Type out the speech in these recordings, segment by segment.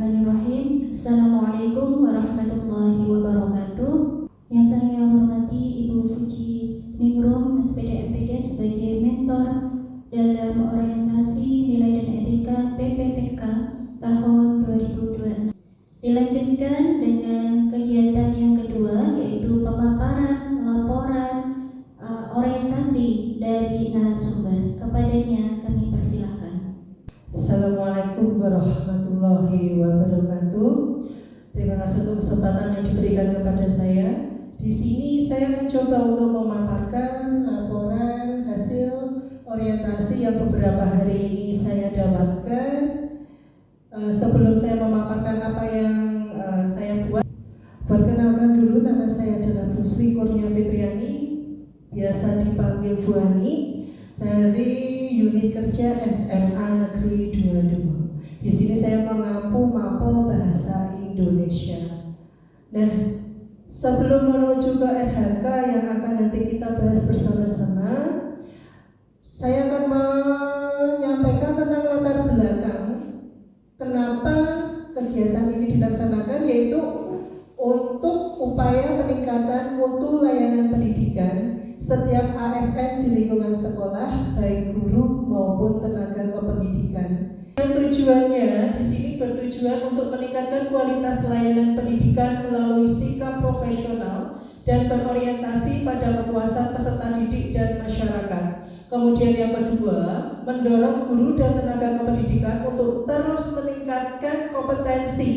Bismillahirrahmanirrahim. Assalamualaikum warahmatullahi wabarakatuh. Yang saya hormati Ibu Fuji Ningrum, SPD MPD sebagai mentor dalam orientasi nilai dan etika PPPK tahun 2026. Dilanjutkan dengan kegiatan yang kedua, yaitu pemaparan laporan orientasi dari narasumber. Kepadanya kami persilahkan. Assalamualaikum warahmatullahi wabarakatuh. Terima kasih untuk kesempatan yang diberikan kepada saya. Di sini saya mencoba untuk memaparkan laporan hasil orientasi yang beberapa hari ini saya dapatkan. Sebelum saya memaparkan apa yang saya buat, perkenalkan dulu, nama saya adalah Bu Sri Kurnia Fitriani, biasa dipanggil Bu Ani, dari unit kerja SMA Negeri 2 Demak. Di sini saya mengampu mapel bahasa Indonesia. Nah, sebelum menuju ke RHK yang akan nanti kita bahas bersama-sama, saya akan menyampaikan tentang latar belakang kenapa kegiatan ini dilaksanakan, yaitu untuk upaya peningkatan mutu layanan pendidikan setiap ASN di lingkungan sekolah, baik guru maupun tenaga kependidikan. Dan tujuannya di sini bertujuan untuk meningkatkan kualitas layanan pendidikan melalui sikap profesional dan berorientasi pada kepuasan peserta didik dan masyarakat. Kemudian yang kedua, mendorong guru dan tenaga kependidikan untuk terus meningkatkan kompetensi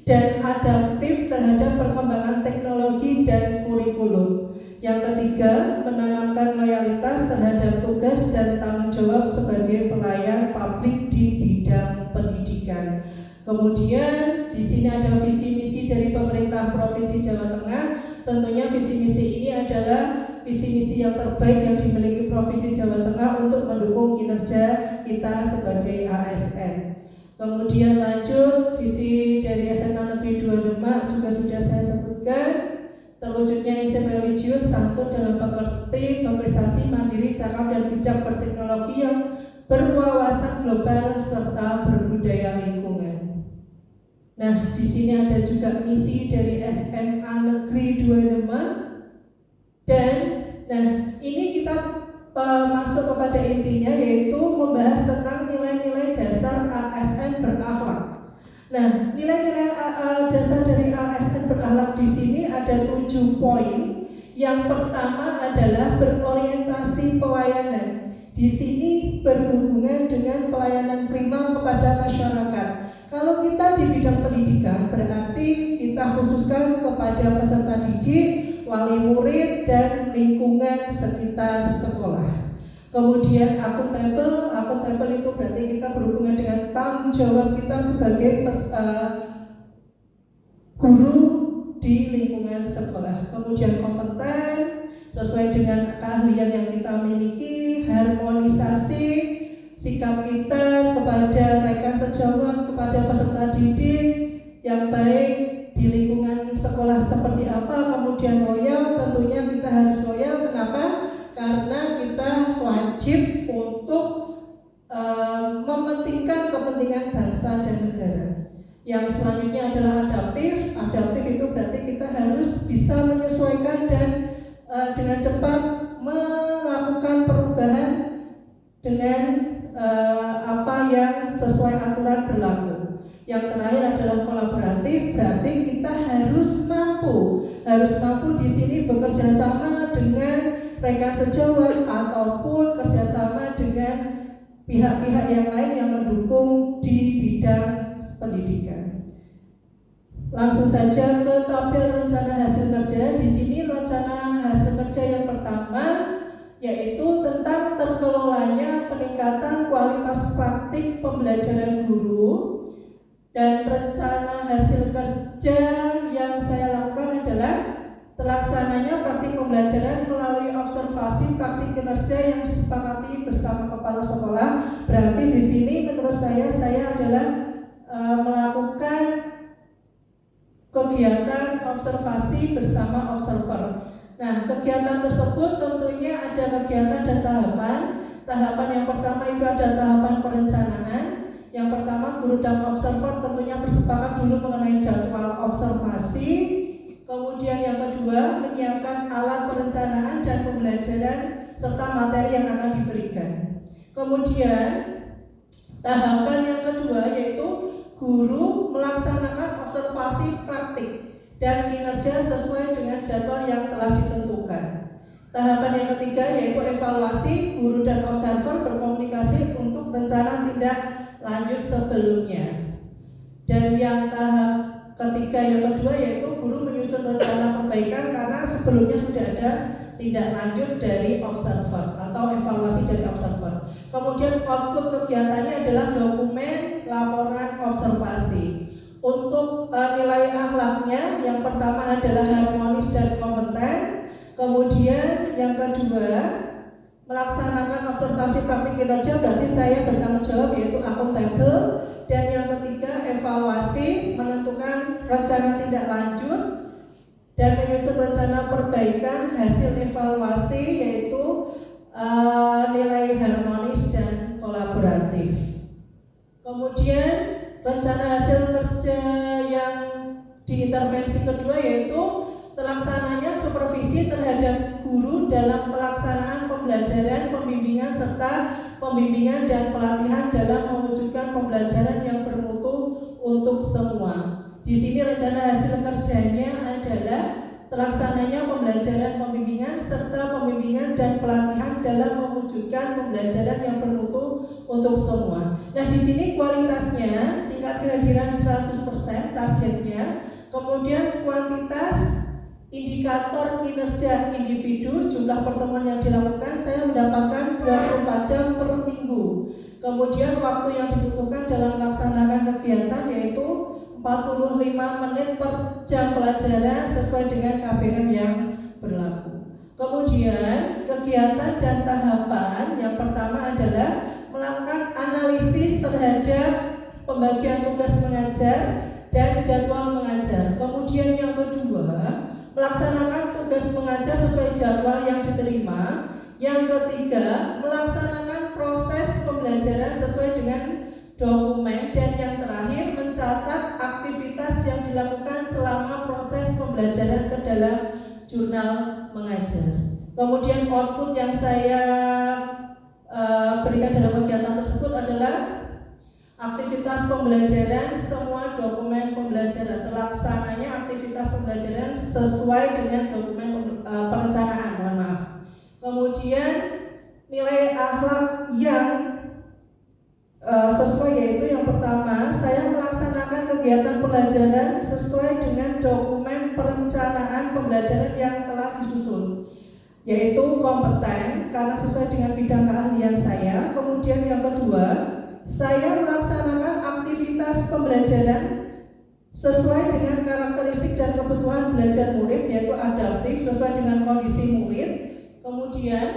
dan adaptif terhadap perkembangan teknologi dan kurikulum. Yang ketiga, menanamkan loyalitas terhadap tugas dan tanggung jawab sebagai pelayan publik di bidang pendidikan. Kemudian di sini ada visi misi dari pemerintah Provinsi Jawa Tengah. Tentunya visi misi ini adalah visi misi yang terbaik yang dimiliki Provinsi Jawa Tengah untuk mendukung kinerja kita sebagai ASN. Kemudian lanjut, visi dari SMA Negeri 2 Demak juga sudah saya sebutkan. Terwujudnya insan religius, santun dalam mengerti, berprestasi, mandiri, cakap dan bijak, berteknologi yang berwawasan global serta berbudaya lingkungan. Nah, di sini ada juga misi dari SMA Negeri 2 Demak. Dan ini kita masuk kepada intinya, yaitu membahas tentang nilai-nilai dasar ASN berakhlak. Nah, nilai-nilai dasar dari ASN berakhlak di sini ada 7 poin. Yang pertama adalah berorientasi pelayanan. Di sini berhubungan dengan pelayanan prima kepada masyarakat. Kalau kita di bidang pendidikan, berarti kita khususkan kepada peserta didik, wali murid, dan lingkungan sekitar sekolah. Kemudian akuntabel itu berarti kita berhubungan dengan tanggung jawab kita sebagai guru di lingkungan sekolah. Kemudian kompeten sesuai dengan keahlian yang kita miliki, harmonisasi sikap kita kepada rekan sejawat, kepada peserta didik yang baik di lingkungan sekolah seperti apa. Kemudian loyal, tentunya kita harus loyal. Kenapa? Karena kita wajib untuk mementingkan kepentingan bangsa dan negara. Yang selanjutnya adalah adaptif. Adaptif itu berarti kita harus bisa menyesuaikan dan dengan cepat melakukan perubahan dengan apa yang sesuai aturan berlaku. Yang terakhir adalah kolaboratif, berarti kita harus mampu di sini bekerja sama dengan rekan sejawat ataupun kerjasama dengan pihak-pihak yang lain yang mendukung di bidang pendidikan. Langsung saja ke tabel rencana hasil kerja. Di sini rencana hasil kerja yang pertama yaitu tentang terkelolanya peningkatan kualitas praktik pembelajaran guru. Dan rencana hasil kerja yang saya lakukan adalah terlaksananya praktik pembelajaran melalui observasi praktik kinerja yang disepakati bersama kepala sekolah. Berarti di sini menurut saya adalah melakukan kegiatan observasi bersama observer. Nah, kegiatan tersebut tentunya ada kegiatan dan tahapan. Tahapan yang pertama itu ada tahapan perencanaan. Yang pertama pertama, guru dan observer tentunya bersepakat dulu mengenai jadwal observasi. Kemudian yang kedua, menyiapkan alat perencanaan dan pembelajaran serta materi yang akan diberikan. Kemudian tahapan yang kedua yaitu guru melaksanakan observasi praktik dan kinerja sesuai dengan jadwal yang telah ditentukan. Tahapan yang ketiga yaitu evaluasi, guru dan observer berkomunikasi untuk rencana tindak lanjut sebelumnya. Dan yang tahap ketiga yang kedua yaitu guru menyusun rencana perbaikan karena sebelumnya sudah ada tindak lanjut dari observer atau evaluasi dari observer. Kemudian output kegiatannya adalah dokumen laporan observasi. Untuk nilai akhlaknya yang pertama adalah harmonis dan kompeten. Kemudian yang kedua melaksanakan observasi praktik kinerja, berarti saya bertanggung jawab yaitu akuntabel. Dan yang ketiga evaluasi, menentukan rencana tindak lanjut dan menyusun rencana perbaikan hasil evaluasi yaitu nilai harmonis dan kolaboratif. Kemudian rencana hasil kerja yang diintervensi kedua yaitu terlaksananya supervisi terhadap guru dalam pelaksanaan pembelajaran, pembimbingan serta pembimbingan dan pelatihan dalam mewujudkan pembelajaran yang bermutu untuk semua. Di sini rencana hasil kerjanya adalah terlaksananya pembelajaran, pembimbingan serta pembimbingan dan pelatihan dalam mewujudkan pembelajaran yang bermutu untuk semua. Nah, di sini kualitasnya tingkat kehadiran 100% targetnya, kemudian kuantitas indikator kinerja individu, jumlah pertemuan yang dilakukan saya mendapatkan 24 jam per minggu. Kemudian waktu yang dibutuhkan dalam melaksanakan kegiatan yaitu 45 menit per jam pelajaran sesuai dengan KPM yang berlaku. Kemudian kegiatan dan tahapan yang pertama adalah melakukan analisis terhadap pembagian tugas mengajar dan jadwal mengajar. Kemudian yang kedua, melaksanakan tugas mengajar sesuai jadwal yang diterima. Yang ketiga, melaksanakan proses pembelajaran sesuai dengan dokumen. Dan yang terakhir, mencatat aktivitas yang dilakukan selama proses pembelajaran ke dalam jurnal mengajar. Kemudian output yang saya berikan dalam kegiatan tersebut adalah aktivitas pembelajaran, semua dokumen pembelajaran, terlaksananya aktivitas pembelajaran sesuai dengan dokumen perencanaan, mohon maaf. Kemudian nilai akhlak yang sesuai yaitu yang pertama, saya melaksanakan kegiatan pembelajaran sesuai dengan dokumen perencanaan pembelajaran yang telah disusun, yaitu kompeten karena sesuai dengan bidang keahlian saya. Kemudian yang kedua, saya melaksanakan aktivitas pembelajaran sesuai dengan karakteristik dan kebutuhan belajar murid, yaitu adaptif sesuai dengan kondisi murid. Kemudian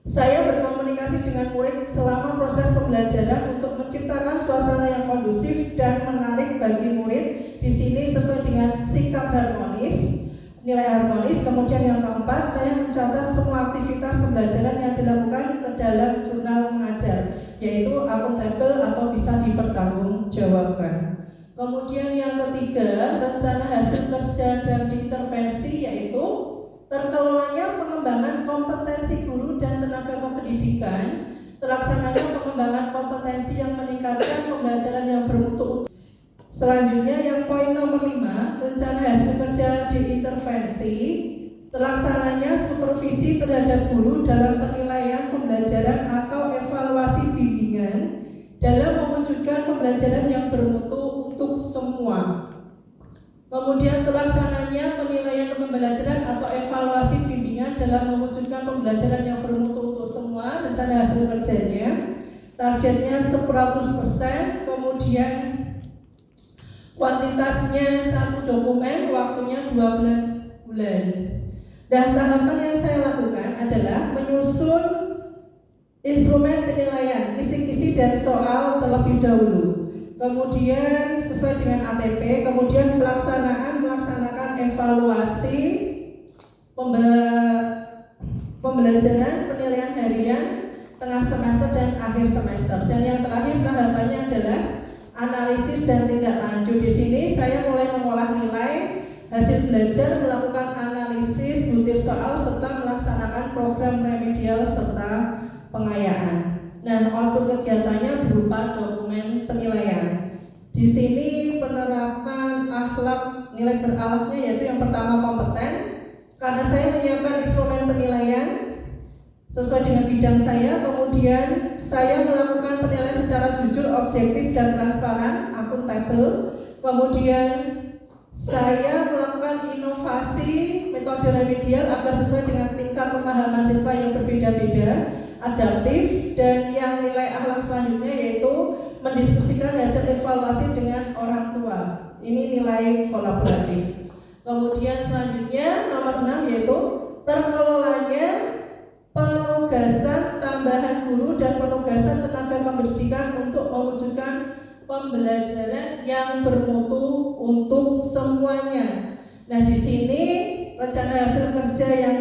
saya berkomunikasi dengan murid selama proses pembelajaran untuk menciptakan suasana yang kondusif dan menarik bagi murid. Di sini sesuai dengan sikap harmonis, nilai harmonis. Kemudian yang keempat, saya mencatat semua aktivitas pembelajaran yang dilakukan ke dalam jurnal mengajar, yaitu akuntabel atau bisa dipertanggungjawabkan. Kemudian yang ketiga, rencana hasil kerja dan diintervensi, yaitu terkelolanya pengembangan kompetensi guru dan tenaga kependidikan, terlaksananya pengembangan kompetensi yang meningkatkan pembelajaran yang bermutu. Selanjutnya yang poin nomor 5, rencana hasil kerja diintervensi, terlaksananya supervisi terhadap guru dalam penilaian pembelajaran atau evaluasi bimbingan dalam mewujudkan pembelajaran yang bermutu untuk semua. Kemudian terlaksananya penilaian pembelajaran atau evaluasi bimbingan dalam mewujudkan pembelajaran yang bermutu untuk semua. Rencana hasil kerjanya, targetnya 100%, kemudian kuantitasnya 1 dokumen, waktunya 12 bulan. Dan tahapan yang saya lakukan adalah menyusun instrumen penilaian, kisi-kisi dan soal terlebih dahulu. Kemudian sesuai dengan ATP, kemudian melaksanakan evaluasi pembelajaran, penilaian harian, tengah semester dan akhir semester. Dan yang terakhir tahapannya adalah analisis dan tindak lanjut. Di sini saya mulai mengolah nilai hasil belajar, melakukan analisis butir soal serta melaksanakan program remedial serta pengayaan. Nah, output kegiatannya berupa dokumen penilaian. Di sini penerapan akhlak, nilai berakhlaknya yaitu yang pertama kompeten, karena saya menyiapkan instrumen penilaian sesuai dengan bidang saya. Kemudian saya melakukan penilaian secara jujur, objektif dan transparan, akuntabel. Kemudian saya melakukan inovasi metode remedial agar sesuai dengan tingkat pemahaman siswa yang berbeda-beda, adaptif, dan yang nilai akhlak selanjutnya yaitu mendiskusikan hasil evaluasi dengan orang tua. Ini nilai kolaboratif. Kemudian selanjutnya nomor 6 yaitu terkelolanya penugasan tambahan guru dan penugasan tenaga kependidikan untuk mewujudkan pembelajaran yang bermutu untuk semuanya. Nah, di sini rencana hasil kerja yang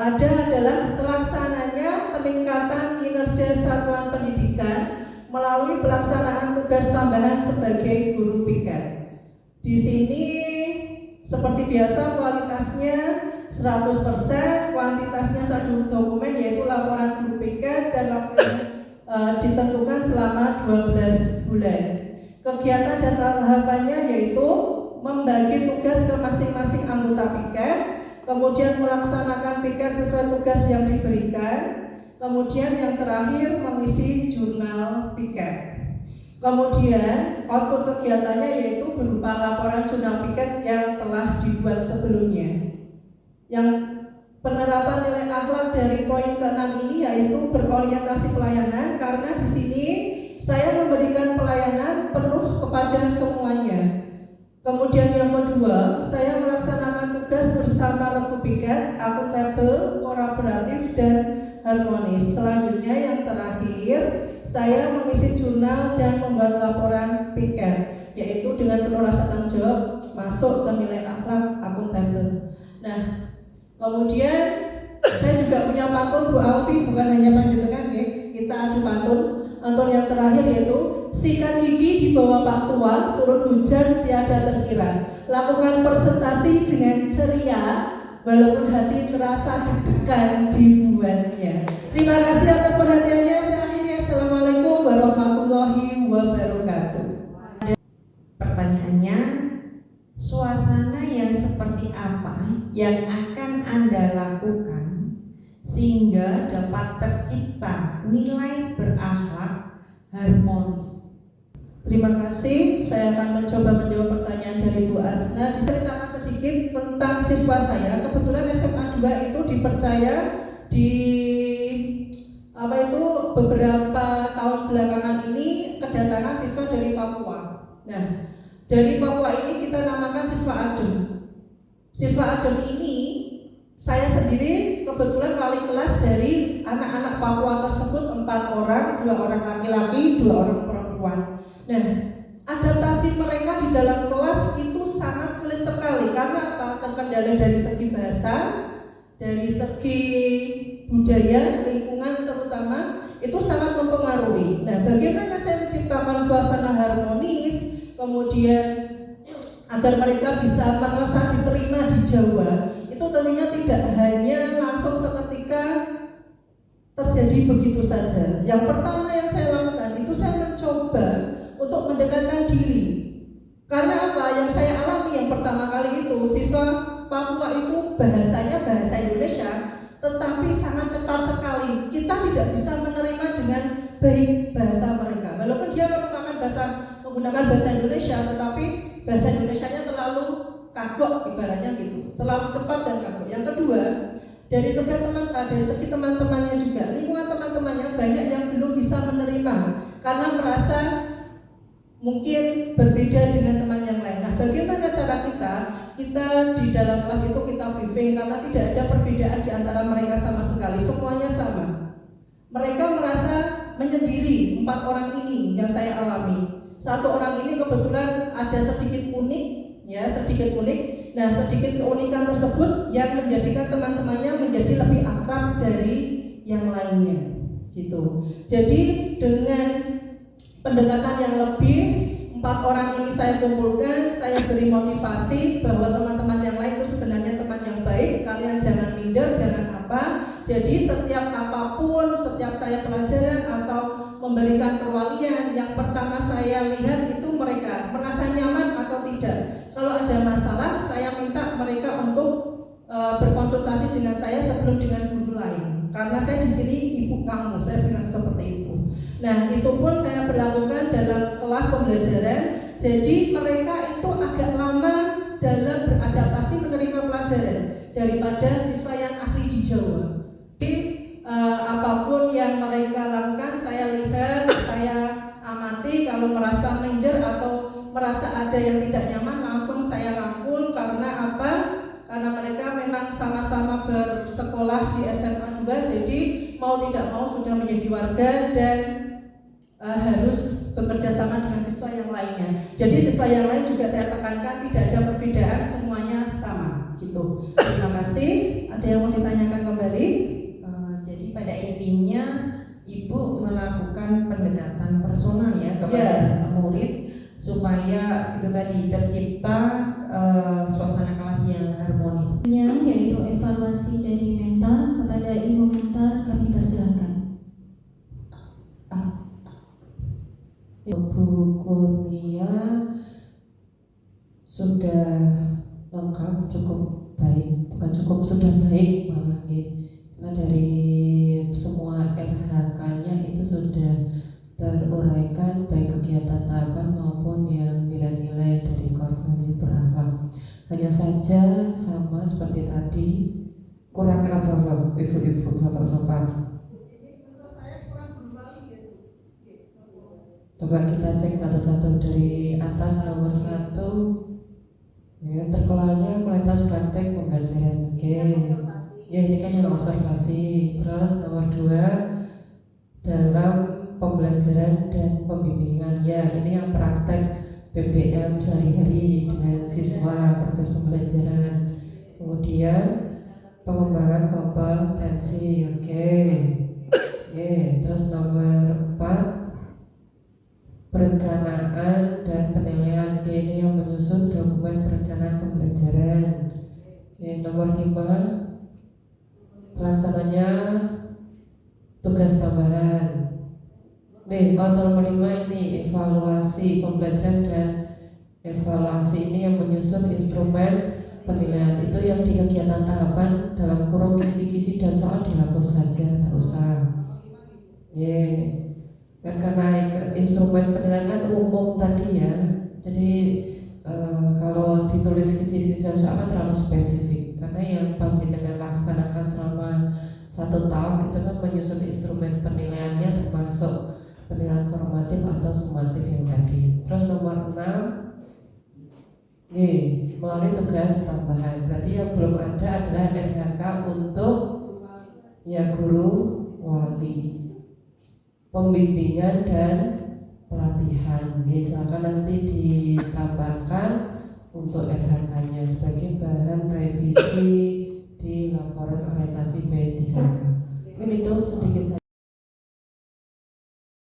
ada adalah terlaksananya peningkatan kinerja satuan pendidikan melalui pelaksanaan tugas tambahan sebagai guru piket. Di sini seperti biasa kualitasnya 100%, kuantitasnya satu dokumen yaitu laporan guru piket dan waktunya ditentukan selama 12 bulan. Kegiatan dan tahapannya yaitu membagi tugas ke masing-masing anggota piket, kemudian melaksanakan piket sesuai tugas yang diberikan, kemudian yang terakhir mengisi jurnal piket. Kemudian output kegiatannya yaitu berupa laporan jurnal piket yang telah dibuat sebelumnya. Yang penerapan nilai akhlak dari poin ke-6 ini yaitu berorientasi pelayanan, karena di sini saya memberikan pelayanan penuh kepada semuanya. Kemudian yang kedua, saya melaksanakan tugas bersama reku piket, akuntabel, kolaboratif, dan harmonis. Selanjutnya yang terakhir, saya mengisi jurnal dan membuat laporan piket, yaitu dengan penuh rasa tanggung jawab masuk ke nilai akhlak akuntabel. Nah, kemudian saya juga punya pantun Bu Alfi, bukan hanya panjenengan ya, kita adu pantun. Pantun yang terakhir yaitu sikat gigi di bawah Pak Tua, turun hujan tiada terkira. Lakukan presentasi dengan ceria, walaupun hati terasa deg-degan dibuatnya. Terima kasih atas perhatiannya. Saya akhiri. Assalamualaikum warahmatullahi wabarakatuh. Pertanyaannya, suasana yang seperti apa yang akan Anda lakukan sehingga dapat tercipta nilai berakhlak harmonis? Terima kasih. Saya akan mencoba menjawab pertanyaan dari Bu Asna. Diceritakan sedikit tentang siswa saya. Kebetulan SMA 2 itu dipercaya di beberapa tahun belakangan ini kedatangan siswa dari Papua. Nah, dari Papua ini kita namakan siswa Adem. Siswa Adem ini saya sendiri kebetulan wali kelas dari anak-anak Papua tersebut 4 orang, 2 orang laki-laki, 2 orang perempuan. Nah, adaptasi mereka di dalam kelas itu sangat sulit sekali karena apa? Terkendala dari segi bahasa, dari segi budaya, lingkungan terutama itu sangat mempengaruhi. Nah, bagaimana saya menciptakan suasana harmonis, kemudian agar mereka bisa merasa diterima di Jawa? Itu tentunya tidak hanya langsung seketika terjadi begitu saja. Yang pertama yang saya lakukan itu saya mencoba untuk mendekatkan diri. Karena apa? Yang saya alami yang pertama kali itu siswa Papua itu bahasanya bahasa Indonesia, tetapi sangat cepat sekali. Kita tidak bisa menerima dengan baik bahasa mereka. Walaupun dia menggunakan bahasa Indonesia, tetapi bahasa Indonesianya terlalu kagok ibaratnya gitu, terlalu cepat dan kagok. Yang kedua, dari segi teman-temannya juga, lingkungan teman-temannya banyak yang belum bisa menerima karena merasa mungkin berbeda dengan teman yang lain. Nah, bagaimana cara kita di dalam kelas itu kita briefing karena tidak ada perbedaan di antara mereka sama sekali, semuanya sama. Mereka merasa menyendiri. 4 orang ini yang saya alami. 1 orang ini kebetulan ada sedikit unik. Nah, sedikit keunikan tersebut yang menjadikan teman-temannya menjadi lebih akrab dari yang lainnya, gitu. Jadi dengan pendekatan yang lebih. 4 orang ini saya kumpulkan, saya beri motivasi bahwa teman-teman yang lain itu sebenarnya teman yang baik, kalian jangan minder, jangan apa. Jadi setiap apapun, setiap saya pelajaran atau memberikan perwalian, yang pertama saya lihat itu mereka merasa nyaman atau tidak. Kalau ada masalah, saya minta mereka untuk berkonsultasi dengan saya sebelum dengan guru lain. Karena saya di sini ibu kamu, saya bilang seperti itu. Nah, itu pun saya berlakukan dalam kelas pembelajaran. Jadi mereka itu agak lama dalam beradaptasi menerima pelajaran daripada siswa yang asli di Jawa. Jadi apapun yang mereka lakukan, saya lihat, saya amati. Kalau merasa minder atau merasa ada yang tidak nyaman, langsung saya rangkul. Karena apa? Karena mereka memang sama-sama bersekolah di SMA 2, jadi mau tidak mau sudah menjadi warga dan harus bekerja sama dengan siswa yang lainnya. Jadi siswa yang lain juga saya tekankan tidak ada perbedaan, semuanya sama gitu. Terima kasih. Ada yang mau ditanyakan kembali? Jadi pada intinya Ibu melakukan pendekatan personal ya kepada murid supaya itu tadi tercipta suasana kelas yang harmonis. Yaitu evaluasi dari mentor kepada ibu mentor, kami persilahkan. Ibu Kurnia sudah lengkap, cukup baik, bukan cukup, sudah baik malah ya. Karena dari semua RHK-nya itu sudah teruraikan baik kegiatan tahapan maupun yang nilai-nilai dari core value berakhlak. Hanya saja sama seperti tadi, kurang apa ibu-ibu, bapak-bapak. Coba kita cek satu-satu dari atas. Nomor 1 ya, terkelolanya kualitas praktek pembelajaran. Oke. Ya, ini kan yang observasi. Terus nomor 2 dalam pembelajaran dan pembimbingan. Ya, ini yang praktek PBM sehari-hari dengan siswa, proses pembelajaran. Kemudian pengembangan kompetensi. Oke. Terus nomor 4 perencanaan dan penilaian. Ini yang menyusun dokumen perencanaan pembelajaran. Nomor 5 pelaksananya tugas tambahan. Nomor 5 ini evaluasi pembelajaran dan evaluasi ini yang menyusun instrumen penilaian. Itu yang di kegiatan tahapan dalam kurung kisi-kisi dan soal dihapus saja, tak usah. Kan karena instrumen penilaian kan umum tadi ya, jadi kalau ditulis kisi-kisi dan soal kan terlalu spesifik. Karena yang dengan laksanakan selama 1 tahun itu kan menyusun instrumen penilaiannya termasuk penilaian formatif atau sumatif yang tadi. Terus nomor 6 melalui tugas tambahan. Berarti yang belum ada adalah RHK untuk ya guru wali, pembimbingan dan pelatihan. Silakan nanti ditambah